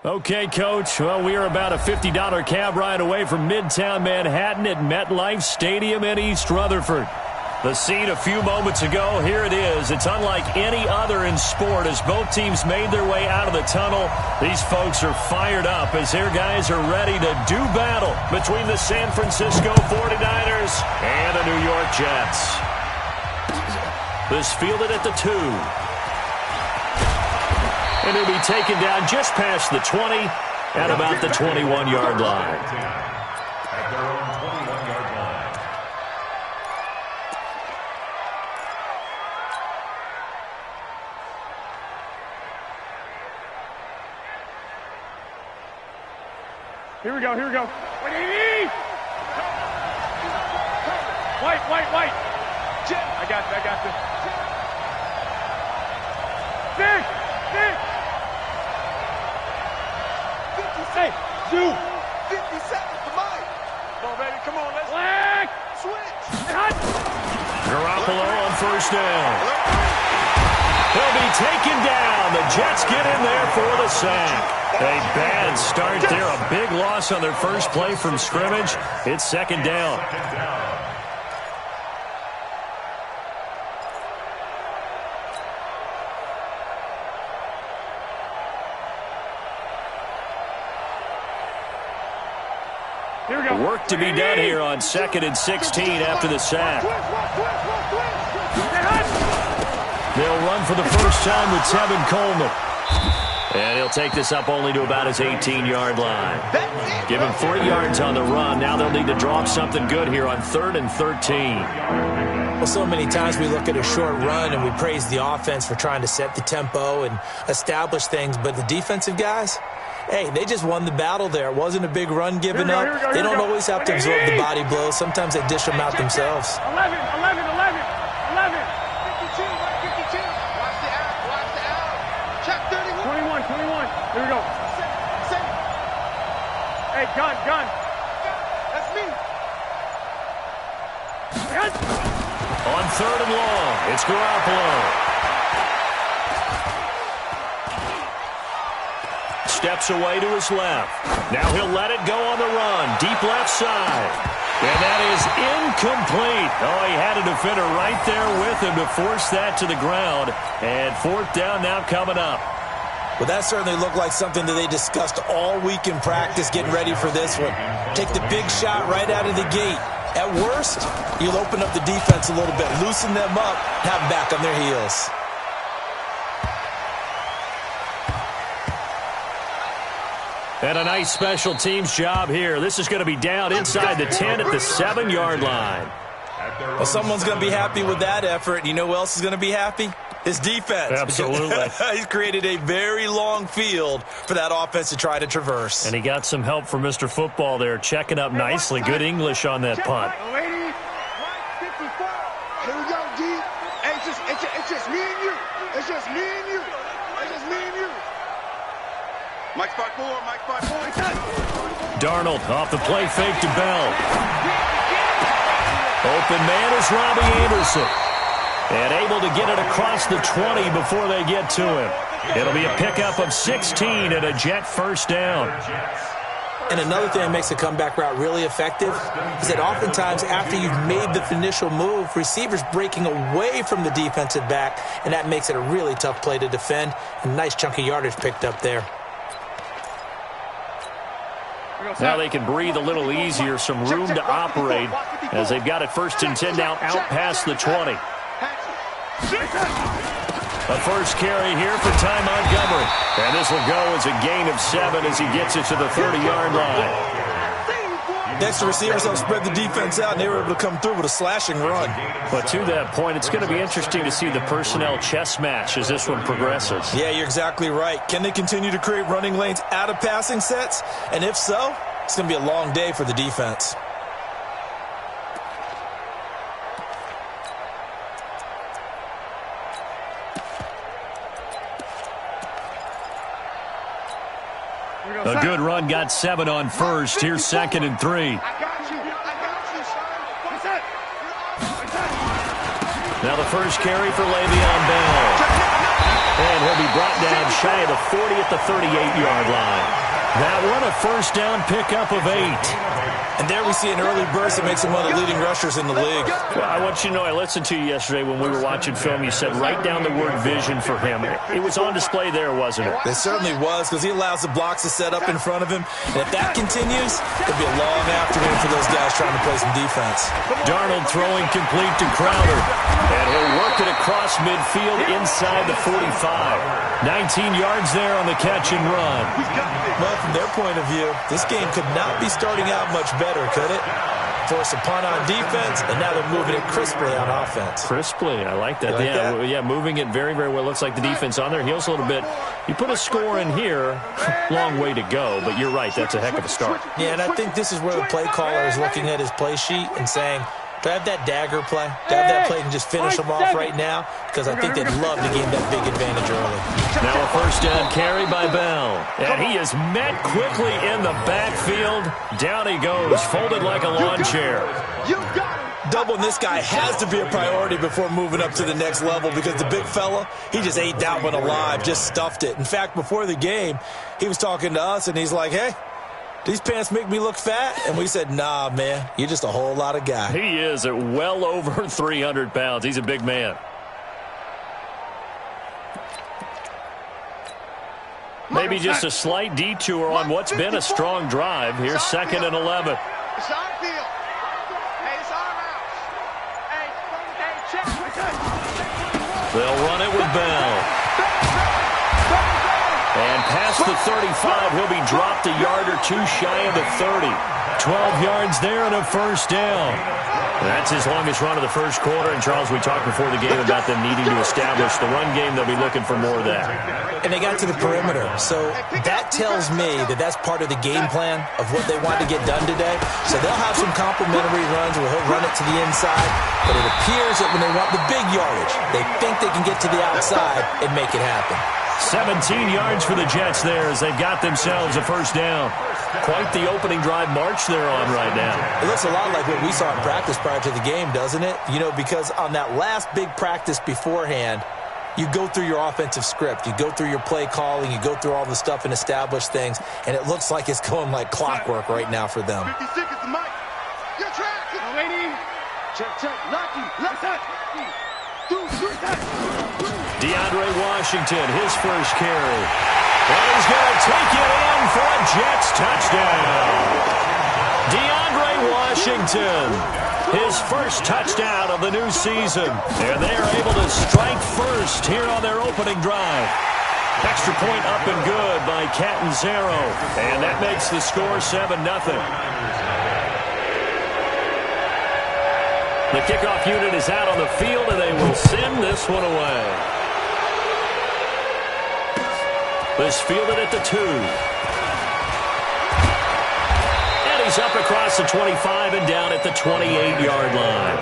Okay, Coach. Well, we are about a $50 cab ride away from Midtown Manhattan at MetLife Stadium in East Rutherford. The scene a few moments ago, here it is. It's unlike any other in sport as both teams made their way out of the tunnel. These folks are fired up as their guys are ready to do battle between the San Francisco 49ers and the New York Jets. This fielded at the 2. And he'll be taken down just past the 20 at about the 21-yard line. At their own 21-yard line. Here we go, here we go. White. I got this. Big. Hey, Zoo. 50 seconds to mine. Come on, baby, come on, let's flag. Switch. Garoppolo on first down. He'll be taken down. The Jets get in there for the sack. A bad start there. A big loss on their first play from scrimmage. It's second down. Here we go. Work to be done here on 2nd and 16 after the sack. They'll run for the first time with Tevin Coleman. And he'll take this up only to about his 18-yard line. Give him 3 yards on the run. Now they'll need to drop something good here on 3rd and 13. Well, so many times we look at a short run and we praise the offense for trying to set the tempo and establish things. But the defensive guys, hey, they just won the battle there. It wasn't a big run given up. They don't always have to absorb the body blows. Sometimes they dish them out themselves. 11. 52. Watch the out. Check 31. 21. Here we go. Same. Hey, gun. That's me. On 3rd and long, it's Garoppolo. Steps away to his left. Now he'll let it go on the run. Deep left side. And that is incomplete. Oh, he had a defender right there with him to force that to the ground. And 4th down now coming up. Well, that certainly looked like something that they discussed all week in practice getting ready for this one. Take the big shot right out of the gate. At worst, you'll open up the defense a little bit, loosen them up, have them back on their heels. And a nice special teams job here. This is going to be down inside the 10 at the 7-yard line. Well, someone's going to be happy with that effort. You know who else is going to be happy? His defense. Absolutely. He's created a very long field for that offense to try to traverse. And he got some help from Mr. Football there, checking up nicely. Good English on that punt. Lady. 54. Here we go, D. Hey, it's just me and you. It's just me and you. Mike 5-4. Darnold off the play fake to Bell. Open man is Robbie Anderson. And able to get it across the 20 before they get to him. It'll be a pickup of 16 and a Jet first down. And another thing that makes the comeback route really effective is that oftentimes after you've made the initial move, receivers breaking away from the defensive back, and that makes it a really tough play to defend. A nice chunk of yardage picked up there. Now they can breathe a little easier, some room to operate as they've got it 1st and 10 now out past the 20. A first carry here for Ty Montgomery. And this will go as a gain of 7 as he gets it to the 30-yard line. Next, the receivers help spread the defense out, and they were able to come through with a slashing run. But to that point, it's going to be interesting to see the personnel chess match as this one progresses. Yeah, you're exactly right. Can they continue to create running lanes out of passing sets? And if so, it's going to be a long day for the defense. A good run, got 7 on first. Here's 2nd and 3. Now the first carry for Le'Veon Bell. And he'll be brought down shy of the 40 at the 38-yard line. That one a first down pickup of 8. And there we see an early burst that makes him one of the leading rushers in the league. Well, I want you to know, I listened to you yesterday when we were watching film. You said write down the word vision for him. It was on display there, wasn't it? It certainly was, because he allows the blocks to set up in front of him. And if that continues, it'll be a long afternoon for those guys trying to play some defense. Darnold throwing complete to Crowder. And he'll work it across midfield inside the 45. 19 yards there on the catch and run. Well, from their point of view, this game could not be starting out much better, could it? Force a punt on defense, and now they're moving it crisply on offense. Crisply, I like that. Yeah, moving it very, very well. Looks like the defense on their heels a little bit. You put a score in here, long way to go, but you're right, that's a heck of a start. Yeah, and I think this is where the play caller is looking at his play sheet and saying, do I have that dagger play? Do I have that play and just finish them off right now? Because I think they'd love to gain that big advantage early. Now a first down carry by Bell. And he is met quickly in the backfield. Down he goes, folded like a lawn chair. Doubling this guy has to be a priority before moving up to the next level, because the big fella, he just ate that one alive, just stuffed it. In fact, before the game, he was talking to us, and he's like, hey, these pants make me look fat? And we said, nah, man, you're just a whole lot of guy. He is at well over 300 pounds. He's a big man. Maybe just a slight detour on what's been a strong drive. Here's 2nd and 11. It's on field. Hey, it's our house. Hey, They'll run it with Bell. And past the 35, he'll be dropped a yard or two shy of the 30. 12 yards there and a first down. That's his longest run of the first quarter. And, Charles, we talked before the game about them needing to establish the run game. They'll be looking for more of that. And they got to the perimeter. So that tells me that that's part of the game plan of what they want to get done today. So they'll have some complimentary runs where he'll run it to the inside. But it appears that when they want the big yardage, they think they can get to the outside and make it happen. 17 yards for the Jets there as they've got themselves a first down. Quite the opening drive march they're on right now. It looks a lot like what we saw in practice prior to the game, doesn't it? You know, because on that last big practice beforehand, you go through your offensive script. You go through your play calling. You go through all the stuff and establish things. And it looks like it's going like clockwork right now for them. 56 is the mic. Your track. Lady. Check. Lucky. Left side. 2, 3 times. DeAndre Washington, his first carry. And he's going to take it in for a Jets touchdown. DeAndre Washington, his first touchdown of the new season. And they are able to strike first here on their opening drive. Extra point up and good by Catanzaro. And that makes the score 7-0. The kickoff unit is out on the field, and they will send this one away. This fielded at the 2. And he's up across the 25 and down at the 28-yard line.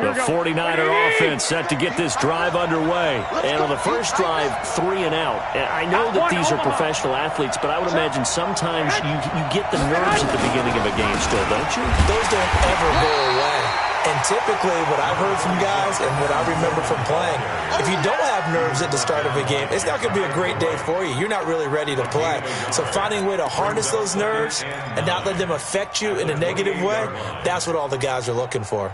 The 49er offense set to get this drive underway. And on the first drive, 3 and out. And I know that these are professional athletes, but I would imagine sometimes you get the nerves at the beginning of a game still, don't you? Those don't ever go away. And typically what I've heard from guys and what I remember from playing, if you don't have nerves at the start of a game, it's not going to be a great day for you. You're not really ready to play. So finding a way to harness those nerves and not let them affect you in a negative way, that's what all the guys are looking for.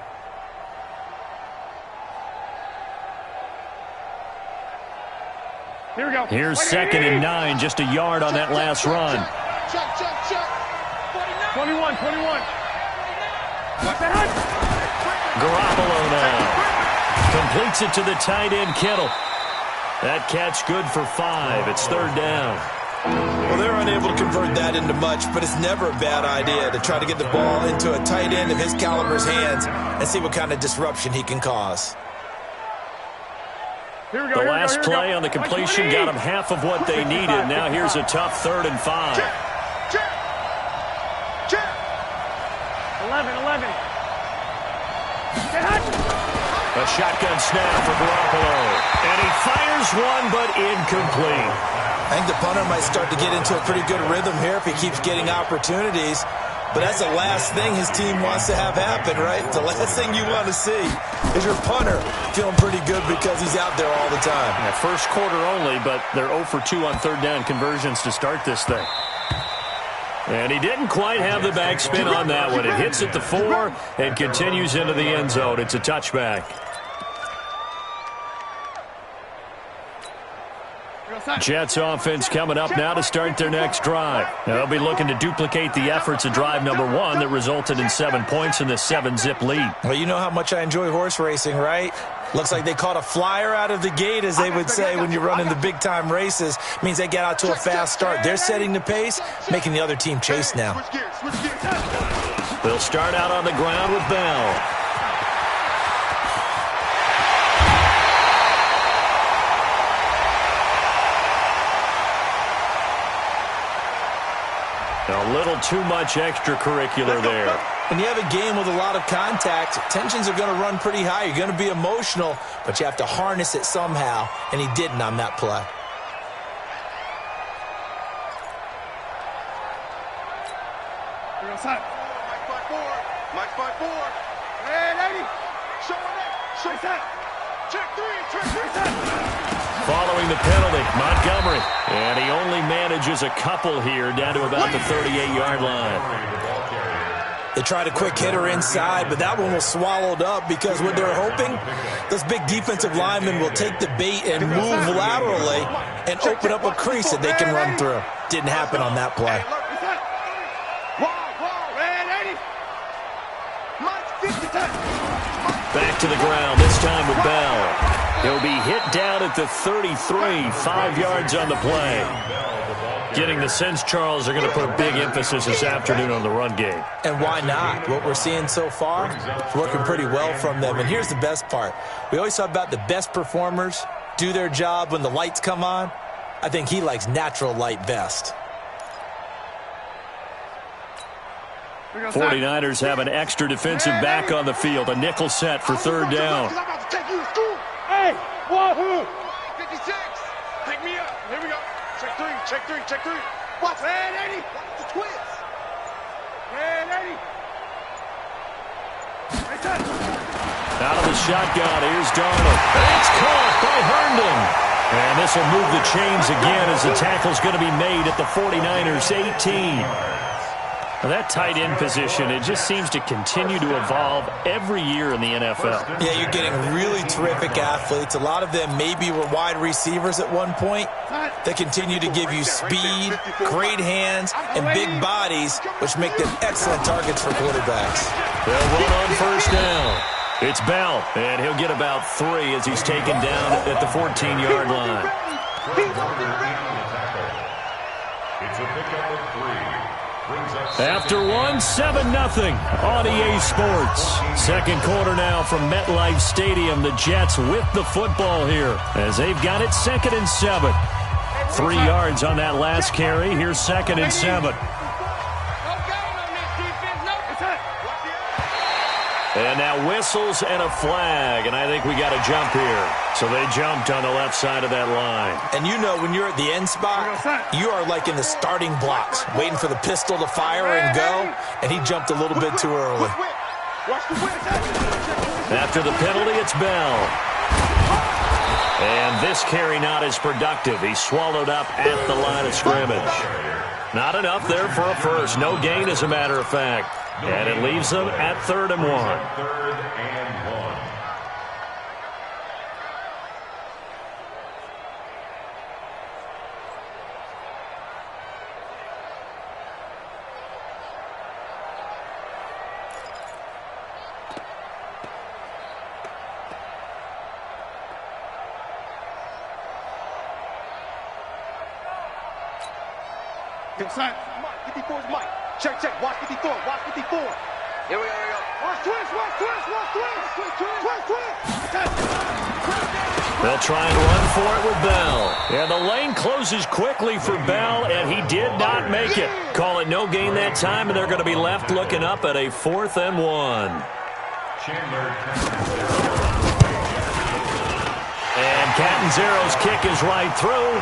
Here we go. Here's 2nd and 9, just a yard on that last run. Check. 21. Garoppolo now completes it to the tight end, Kittle. That catch good for 5. It's 3rd down. Well, they're unable to convert that into much, but it's never a bad idea to try to get the ball into a tight end of his caliber's hands and see what kind of disruption he can cause. The last play on the completion got them half of what they needed. Now here's a tough 3rd and 5. Check. 11. A shotgun snap for Garoppolo. And he fires one, but incomplete. I think the punter might start to get into a pretty good rhythm here if he keeps getting opportunities. but that's the last thing his team wants to have happen, right? The last thing you want to see is your punter feeling pretty good because he's out there all the time. Yeah, first quarter only, but they're 0 for 2 on third down conversions to start this thing. And he didn't quite have the backspin on that one. It hits at the 4 and continues into the end zone. It's a touchback. Jets offense coming up now to start their next drive. Now they'll be looking to duplicate the efforts of drive number 1 that resulted in 7 points in the 7-zip lead. Well, you know how much I enjoy horse racing, right? Looks like they caught a flyer out of the gate, as they would say when you're running the big-time races. Means they get out to a fast start. They're setting the pace, making the other team chase now. They'll start out on the ground with Bell. A little too much extracurricular there. When you have a game with a lot of contact, tensions are going to run pretty high. You're going to be emotional, but you have to harness it somehow, and he didn't on that play. Mike 5-4. Hey, 80. Show that. Check 3. Following the penalty, Montgomery. And he only manages a couple here down to about the 38-yard line. They tried a quick hitter inside, but that one was swallowed up because what they're hoping, those big defensive linemen will take the bait and move laterally and open up a crease that they can run through. Didn't happen on that play. Back to the ground, this time with Bell. He'll be hit down at the 33, 5 yards on the play. Getting the sense, Charles, are going to put a big emphasis this afternoon on the run game. And why not? What we're seeing so far is working pretty well from them. And here's the best part. We always talk about the best performers do their job when the lights come on. I think he likes natural light best. 49ers have an extra defensive back on the field. A nickel set for third down. Hey, wahoo! 56. Pick me up. Here we go. Check 3. Watch. Red 80. Watch the twins. Red 80. Out of the shotgun, here's Darnold. It's caught by Herndon. And this will move the chains again as the tackle's going to be made at the 49ers 18. Now that tight end position, it just seems to continue to evolve every year in the NFL. Yeah, you're getting really terrific athletes. A lot of them maybe were wide receivers at one point. They continue to give you speed, great hands, and big bodies, which make them excellent targets for quarterbacks. They'll run on first down. It's Bell, and he'll get about 3 as he's taken down at the 14-yard line. It's a pickup of 3. After 1, 7-0 on EA Sports. Second quarter now from MetLife Stadium. The Jets with the football here as they've got it 2nd and 7. 3 yards on that last carry. Here's 2nd and 7. And now whistles and a flag, and I think we got a jump here. So they jumped on the left side of that line. And you know when you're at the end spot, you are like in the starting blocks, waiting for the pistol to fire and go, and he jumped a little bit too early. After the penalty, it's Bell. And this carry not as productive. He's swallowed up at the line of scrimmage. Not enough there for a first. No gain, as a matter of fact. And it leaves them at 3rd and 1. 3rd and 1. Inside. Mike, 54 is Mike. Check. Watch 54. Here we go. Watch twins. They'll try and run for it with Bell. And the lane closes quickly for Bell, and he did not make it. Call it no gain that time, and they're going to be left looking up at a 4th and 1. And Catanzaro's kick is right through,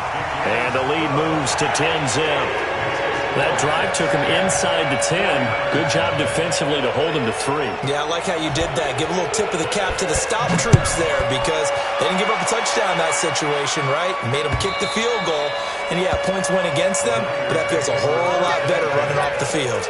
and the lead moves to 10-zip. That drive took him inside the 10. Good job defensively to hold him to 3. Yeah, I like how you did that. Give a little tip of the cap to the stop troops there because they didn't give up a touchdown in that situation, right? Made them kick the field goal. And, yeah, points went against them, but that feels a whole lot better running off the field.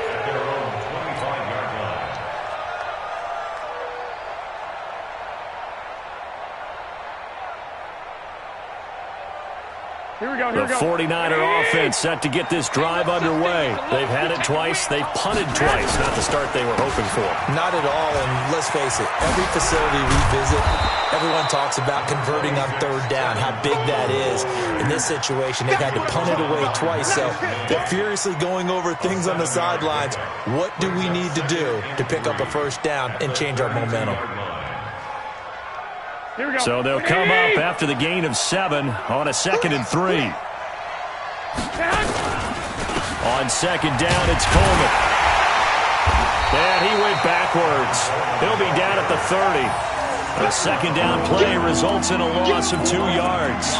Here we go, The 49er offense set to get this drive underway. They've had it twice. They've punted twice. Not the start they were hoping for. Not at all, and let's face it, every facility we visit, everyone talks about converting on third down, how big that is. In this situation, they've had to punt it away twice, so they're furiously going over things on the sidelines. What do we need to do to pick up a first down and change our momentum? So they'll come up after the gain of 7 on a 2nd and 3. On 2nd down, it's Coleman. And he went backwards. He'll be down at the 30. A 2nd down play results in a loss of 2 yards.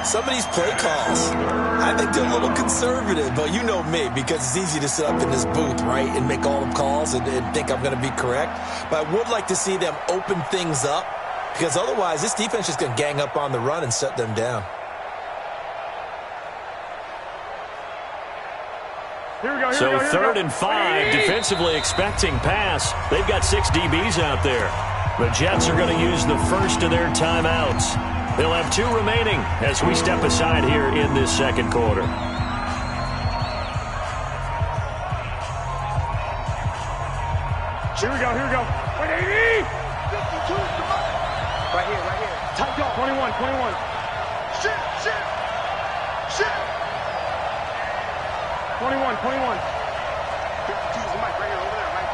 Some of these play calls, I think they're a little conservative, but you know me, because it's easy to sit up in this booth, right, and make all the calls and think I'm going to be correct. But I would like to see them open things up, because otherwise this defense is going to gang up on the run and shut them down. So 3rd and 5, defensively expecting pass. They've got 6 DBs out there. The Jets are going to use the first of their timeouts. They'll have 2 remaining as we step aside here in this 2nd quarter. Here we go. 180! 52, come on! Right here. Tight go. 21. Shit! 21. 52 is the mic right here, over there, Mike.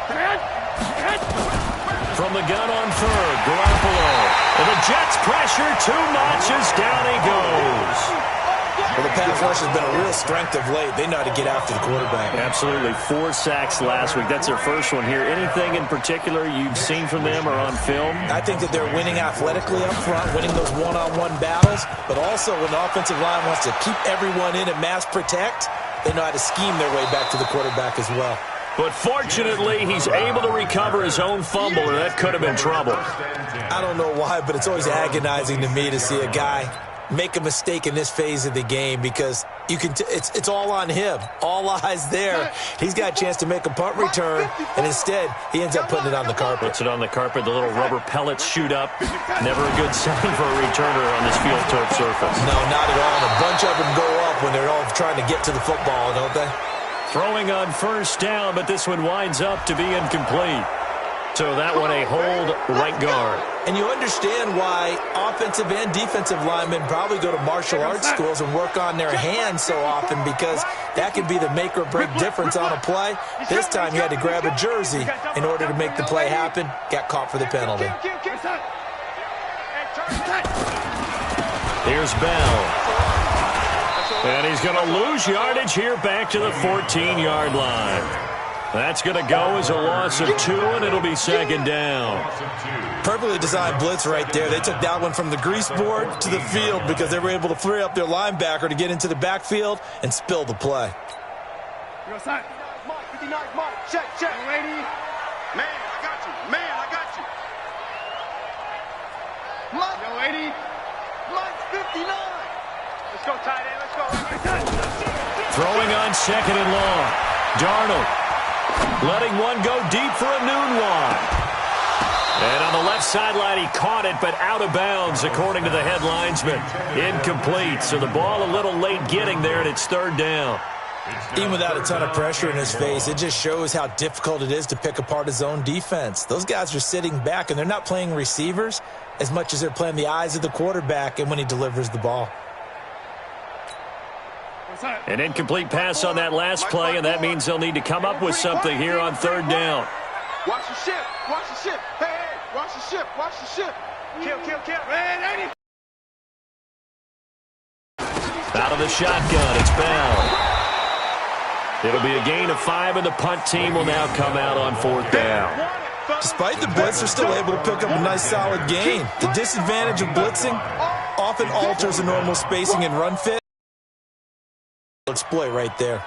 From the gun on 3rd, Garoppolo. And the Jets pressure too much as down he goes. Well, the pass rush has been a real strength of late. They know how to get after the quarterback. Absolutely. 4 sacks last week. That's their first one here. Anything in particular you've seen from them or on film? I think that they're winning athletically up front, winning those one-on-one battles, but also when the offensive line wants to keep everyone in and mass protect, they know how to scheme their way back to the quarterback as well. But fortunately, he's able to recover his own fumble, and that could have been trouble. I don't know why, but it's always agonizing to me to see a guy make a mistake in this phase of the game because you can it's all on him. All eyes there. He's got a chance to make a punt return, and instead, he ends up putting it on the carpet. Puts it on the carpet. The little rubber pellets shoot up. Never a good sign for a returner on this field turf surface. No, not at all. And a bunch of them go up when they're all trying to get to the football, don't they? Throwing on 1st down, but this one winds up to be incomplete. So that one a hold right guard. And you understand why offensive and defensive linemen probably go to martial arts schools and work on their hands so often because that can be the make or break difference on a play. This time you had to grab a jersey in order to make the play happen. Got caught for the penalty. Here's Bell. And he's going to lose yardage here back to the 14-yard line. That's going to go as a loss of 2, and it'll be 2nd down. Perfectly designed blitz right there. They took that one from the grease board to the field because they were able to free up their linebacker to get into the backfield and spill the play. Go side. 59, Mark. Check. Lady. Man, I got you. Mike. Yo, 80. Mike's 59. Let's go, tight end. Let's go. Throwing on 2nd and long. Darnold letting one go deep for a noon one. And on the left sideline, he caught it, but out of bounds, according to the head linesman. Incomplete. So the ball a little late getting there, and it's 3rd down. Even without a ton of pressure in his face, it just shows how difficult it is to pick apart his own defense. Those guys are sitting back, and they're not playing receivers as much as they're playing the eyes of the quarterback and when he delivers the ball. An incomplete pass on that last play, and that means they'll need to come up with something here on 3rd down. Watch the ship. Hey, watch the ship. Kill. Hey, 80. Out of the shotgun, it's Bell. It'll be a gain of 5, and the punt team will now come out on 4th down. Despite the blitz, they're still able to pick up a nice solid gain. The disadvantage of blitzing often alters the normal spacing and run fit. Exploit right there.